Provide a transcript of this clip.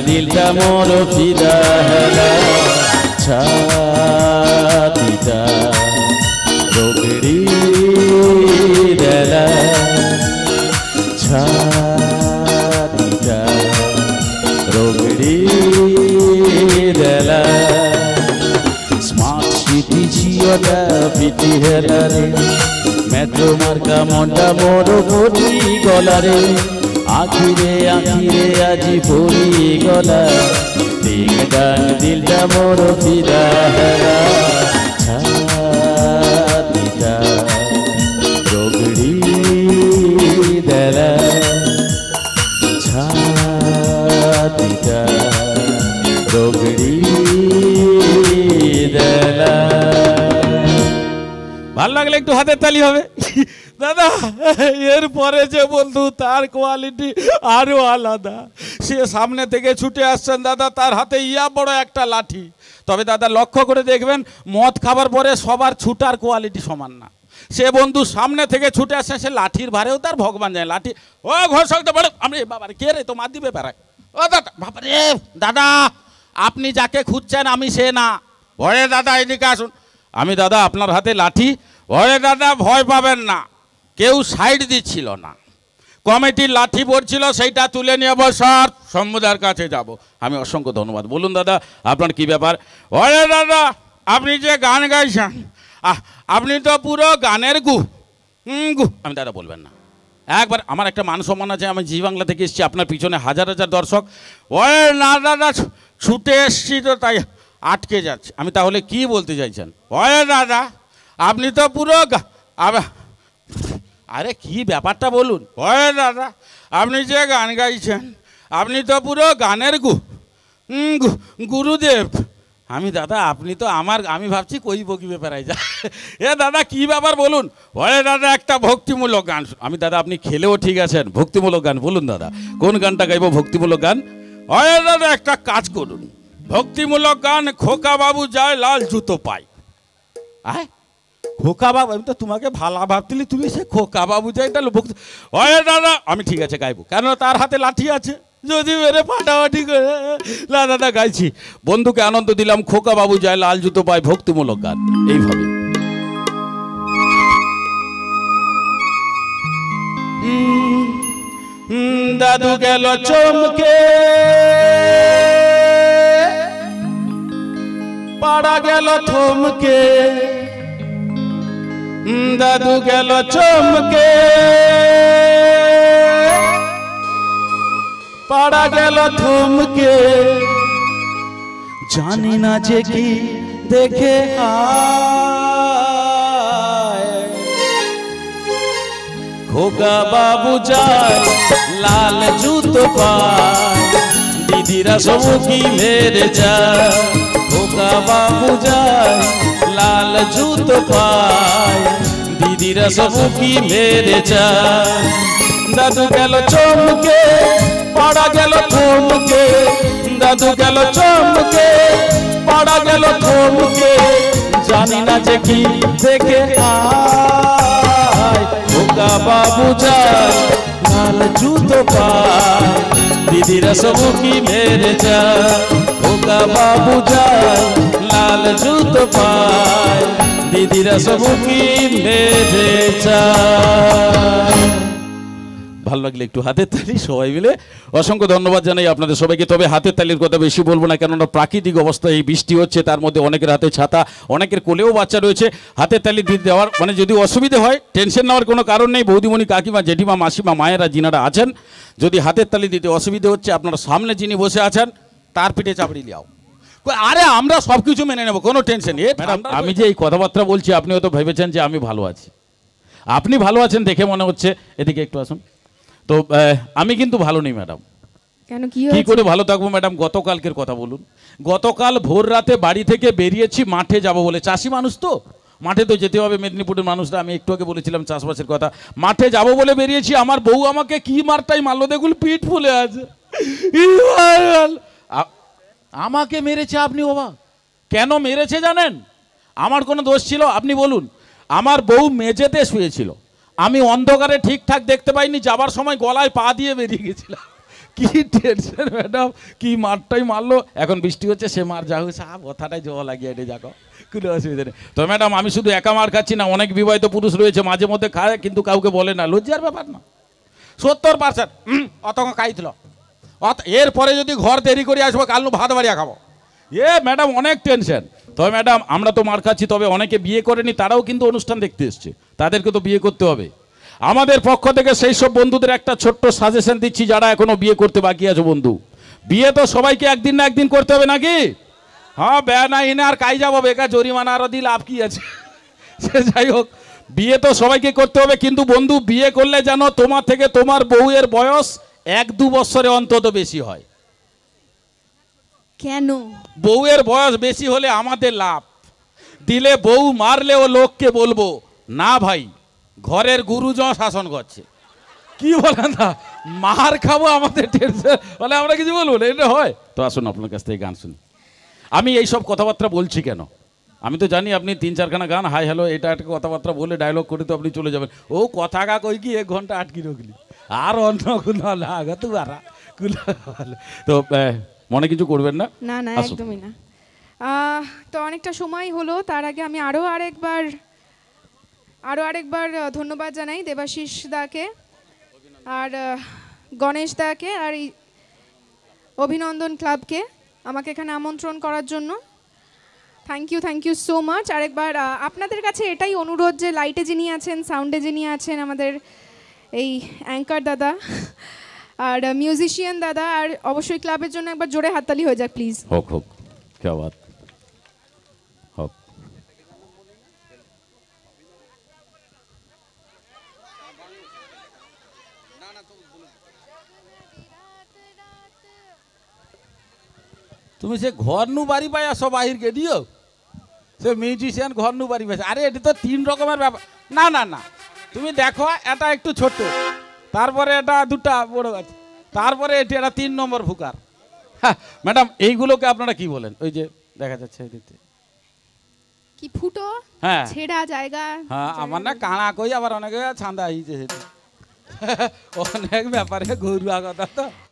দিলটা মোর ফিদা হেলা ছাতিটা রোগড়ি দেলা ছাতিটা রোগড়ি দেলা smart city ঝিওটা PT হেলা রে মেট্রো মার্কা মন্ডা মোর পটি গলারে আখিরে আখিরে আজি পড়ি গলা ডিং ডাং দিলটা মোর ফিদা হেলা ছাতিটা রোগড়ি দেলা ছাতিটা রোগড়ি দেলা। ভালো লাগলে একটু হাতের তালি হবে দাদা। এরপরে যে বন্ধু তার কোয়ালিটি আরো আলাদা, সে সামনে থেকে ছুটে আসছেন দাদা, তার হাতে ইয়া বড় একটা লাঠি। তবে দাদা লক্ষ্য করে দেখবেন মদ খাবার পরে সবার ছুটার কোয়ালিটি সমান না। সে বন্ধু সামনে থেকে ছুটে আসছে, সে লাঠির ভারেও তার ভগবান যায়। লাঠি ও ঘোষক তো বড় আমি বাবার কে রে তো মার দিবে বেড়ায় ও দাদা বাবারে দাদা আপনি যাকে খুঁজছেন আমি সে না। ভয়ে দাদা এদিকে আসুন। আমি দাদা আপনার হাতে লাঠি। ভয়ে দাদা ভয় পাবেন না, কেউ সাইড দিচ্ছিল না, কমিটির লাঠি পড়ছিল, সেইটা তুলে নিয়ে বসার শম্ভুদার কাছে যাব। আমি অসংখ্য ধন্যবাদ। বলুন দাদা আপনার কি ব্যাপার? ভয়ে দাদা আপনি যে গান গাইছেন আপনি তো পুরো গানের গু। আমি দাদা বলবেন না, একবার আমার একটা মান সম্মান আছে, আমি জি বাংলা থেকে এসেছি, আপনার পিছনে হাজার হাজার দর্শক। ওই না দাদা ছুটে এসছি তো তাই আটকে যাচ্ছে। আমি তাহলে কি বলতে চাইছেন? ওই দাদা আপনি তো পুরো আরে কি ব্যাপারটা বলুন। ওই দাদা আপনি যে গান গাইছেন আপনি তো পুরো গানের গুরুদেব। আমি দাদা আপনি তো আমার আমি ভাবছি কই বকি ব্যাপারাই যা এ দাদা কি ব্যাপার বলুন। ওরে দাদা একটা ভক্তিমূলক গান। আমি দাদা আপনি খেলেও ঠিক আছেন, ভক্তিমূলক গান বলুন দাদা, কোন গানটা গাইব? ভক্তিমূলক গান। ওরে দাদা একটা কাজ করুন, ভক্তিমূলক গান খোকা বাবু যায় লাল জুতো পায়। আয় খোকা বাবু, আমি তো তোমাকে ভালো ভাবছিলি, তুমি সে খোকা বাবু যায় এটা ভক্তি। ওরে দাদা আমি ঠিক আছে গাইবো, কেন তার হাতে লাঠি আছে, যদি মেরে ফাটাফাটি করে না দাদা গাইছি। বন্ধুকে আনন্দ দিলাম, খোকা বাবু যায় লাল জুতো পায়, ভক্তিমূলক গান এইভাবে। দাদু গেল চমকে পাড়া গেল থমকে, দাদু গেল চমকে পাড়া গেল থমকে, জানি না যে কি দেখে খোকা বাবু যায় লাল জুতো পায়, দিদিরা সব কি মেরে যায়। খোকা বাবু যায় লাল জুতো পায়, দিদিরা সব কি মেরে যায়। দাদু গেল চমকে পাড়া গেল থমকে, দাদু গেল চমকে পাড়া গেল থমকে, জানি না যে কি দেখে খোকা বাবু যায় লাল জুতো পায়, দিদিরা সব কি মেরে যায়। খোকা বাবু যায় লাল জুতো পায়, দিদিরা সব কি মেরে যায়। ভালো লাগলে একটু হাতের তালি সবাই মিলে। অসংখ্য ধন্যবাদ জানাই আপনাদের সবাইকে। তবে হাতের তালির কথা বেশি বলবো না, কেননা প্রাকৃতিক অবস্থা, এই বৃষ্টি হচ্ছে, তার মধ্যে অনেকের হাতে ছাতা, অনেকের কোলেও বাচ্চা রয়েছে। হাতের তালি দিয়ে দেওয়ার মানে যদি অসুবিধে হয় টেনশন নেওয়ার কোনো কারণ নেই। বৌদিমণি, কাকিমা, জেঠিমা, মাসিমা, মায়েরা যিনারা আছেন, যদি হাতের তালি দিতে অসুবিধে হচ্ছে, আপনারা সামনে যিনি বসে আছেন তার পিঠে চাপড়ি লিয়াও। আরে আমরা সব কিছু মেনে নেবো, কোনো টেনশন নেই। আমি যে এই কথাবার্তা বলছি আপনি হয়তো ভেবেছেন যে আমি ভালো আছি। আপনি ভালো আছেন দেখে মনে হচ্ছে, এদিকে একটু আসুন। তো আমি কিন্তু ভালো নেই ম্যাডাম। কেন কি করে ভালো থাকবো ম্যাডাম? গতকালকের কথা বলুন। গতকাল ভোর রাতে বাড়ি থেকে বেরিয়েছি মাঠে যাব বলে, চাষি মানুষ তো মাঠে তো যেতে হবে, মেদিনীপুরের মানুষরা, আমি একটু আগে বলেছিলাম চাষবাসের কথা। মাঠে যাব বলে বেরিয়েছি, আমার বউ আমাকে কি মারটাই মারলো দেখুন, পিঠ ফুলে আছে। আমাকে মেরেছে। আপনি বাবা কেন মেরেছে জানেন? আমার কোনো দোষ ছিল? আপনি বলুন। আমার বউ মেঝেতে শুয়েছিল, আমি অন্ধকারে ঠিকঠাক দেখতে পাইনি, যাবার সময় গলায় পা দিয়ে বেরিয়ে গেছিলাম। কি টেনশন ম্যাডাম, কি মারটাই মারলো। এখন বৃষ্টি হচ্ছে, সে মার যা হয়েছে কথাটাই জল লাগিয়ে এটে যাকো, কোনো অসুবিধা নেই। তো ম্যাডাম আমি শুধু একা মার খাচ্ছি না, অনেক বিবাহিত পুরুষ রয়েছে মাঝে মধ্যে খায় কিন্তু কাউকে বলে না, লজ্জার ব্যাপার না। 70% অত খাইছিল, এরপরে যদি ঘর দেরি করে আসবো কাল ভাত বাড়িয়া খাবো, ম্যাডাম অনেক টেনশন। তবে ম্যাডাম আমরা তো মার খাচ্ছি, তবে অনেকে বিয়ে করেনি, তারাও কিন্তু অনুষ্ঠান দেখতে এসছে, তাদেরকে তো বিয়ে করতে হবে। আমাদের পক্ষ থেকে সেই সব বন্ধুদের একটা ছোট্ট সাজেশন দিচ্ছি যারা এখনো বিয়ে করতে বাকি আছে। বন্ধু, বিয়ে তো সবাইকে একদিন না একদিন করতে হবে নাকি? হ্যাঁ, ব্যয় না এনে আর কাই যাবো, বেকার জরিমানা আরও দিলে লাভ কি আছে। সে যাই হোক, বিয়ে তো সবাইকে করতে হবে, কিন্তু বন্ধু বিয়ে করলে যেন তোমার থেকে তোমার বউয়ের বয়স 1-2 বছরে অন্তত বেশি হয়। কেন? বউয়ের বয়স বেশি হলে আমাদের লাভ, দিলে বউ মারলেও লোককে বলবো না ভাই ঘরের গুরুজন শাসন করছে। কি বলেন না, মার খাবো আমাদের টেনশন, বলে আমরা কিছু বলবো না, এটা হয়। তো আসুন আপনার কাছ থেকে গান শুনি। আমি এই সব কথাবার্তা বলছি কেন, আমি তো জানি আপনি 3-4খানা গান হাই হ্যালো এটা একটা কথাবার্তা বলে ডায়লগ করে তো আপনি চলে যাবেন। ও কথা গা কই কি 1 ঘন্টা আটকি রাখলি, আর অন্য কোনো লাগা তো আর তো মনে কিছু করবেন না। না না, একদমই না। তো অনেকটা সময় হলো, তার আগে আমি আরও আরেকবার ধন্যবাদ জানাই দেবাশিস দাকে আর গণেশ দাকে আর এই অভিনন্দন ক্লাবকে আমাকে এখানে আমন্ত্রণ করার জন্য। Thank you so much. আরেকবার আপনাদের কাছে এটাই অনুরোধ যে লাইটে যিনি আছেন, সাউন্ডে যিনি আছেন, আমাদের এই অ্যাঙ্কার দাদা আর মিউজিশিয়ান দাদা, আর অবশ্যই ক্লাবের জন্য একবার জোরে হাততালি হয়ে যাক প্লিজ। হোক হোক, क्या बात হোক। তুমি সে ঘর নু বাড়ি পাই সব বাহিরকে দিও, সে মিউজিশিয়ান ঘর নু বাড়ি পাইছে। আরে এটি তো 3 রকমের ব্যাপার। না না না, তুমি দেখো এটা একটু ছোট, তারপরে এটা 2টা বড় আছে, তারপরে এটি একটা 3 নম্বর ফুকার। হ্যাঁ ম্যাডাম, এইগুলোকে আপনারা কি বলেন? ওই যে দেখা যাচ্ছে এদিকে কি ফুটো, হ্যাঁ ছেঁড়া জায়গা। হ্যাঁ, আমার না কানা কই, আবার অনেকে ছান্দা হইছে, অনেক ব্যাপারে গরুয়া কথা তো।